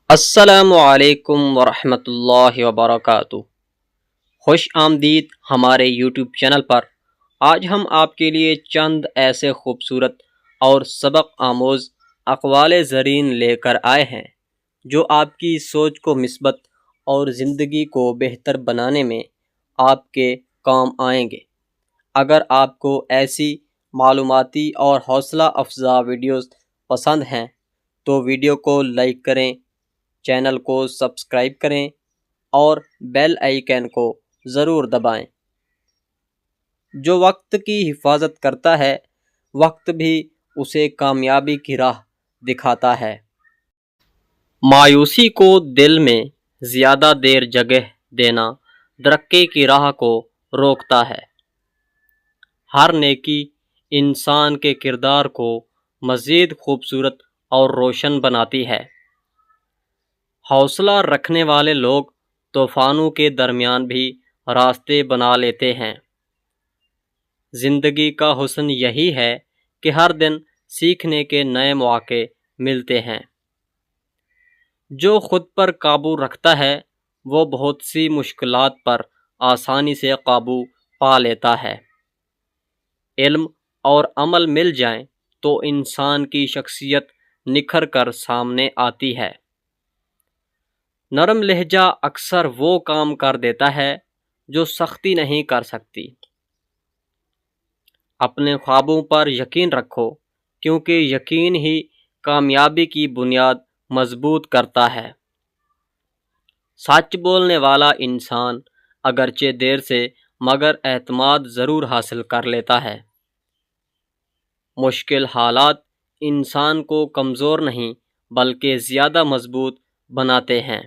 السلام علیکم ورحمۃ اللہ وبرکاتہ۔ خوش آمدید ہمارے یوٹیوب چینل پر۔ آج ہم آپ کے لیے چند ایسے خوبصورت اور سبق آموز اقوال زرین لے کر آئے ہیں جو آپ کی سوچ کو مثبت اور زندگی کو بہتر بنانے میں آپ کے کام آئیں گے۔ اگر آپ کو ایسی معلوماتی اور حوصلہ افزا ویڈیوز پسند ہیں تو ویڈیو کو لائک کریں، چینل کو سبسکرائب کریں اور بیل آئیکن کو ضرور دبائیں۔ جو وقت کی حفاظت کرتا ہے، وقت بھی اسے کامیابی کی راہ دکھاتا ہے۔ مایوسی کو دل میں زیادہ دیر جگہ دینا ترقی کی راہ کو روکتا ہے۔ ہر نیکی انسان کے کردار کو مزید خوبصورت اور روشن بناتی ہے۔ حوصلہ رکھنے والے لوگ طوفانوں کے درمیان بھی راستے بنا لیتے ہیں۔ زندگی کا حسن یہی ہے کہ ہر دن سیکھنے کے نئے مواقع ملتے ہیں۔ جو خود پر قابو رکھتا ہے وہ بہت سی مشکلات پر آسانی سے قابو پا لیتا ہے۔ علم اور عمل مل جائیں تو انسان کی شخصیت نکھر کر سامنے آتی ہے۔ نرم لہجہ اکثر وہ کام کر دیتا ہے جو سختی نہیں کر سکتی۔ اپنے خوابوں پر یقین رکھو کیونکہ یقین ہی کامیابی کی بنیاد مضبوط کرتا ہے۔ سچ بولنے والا انسان اگرچہ دیر سے مگر اعتماد ضرور حاصل کر لیتا ہے۔ مشکل حالات انسان کو کمزور نہیں بلکہ زیادہ مضبوط بناتے ہیں۔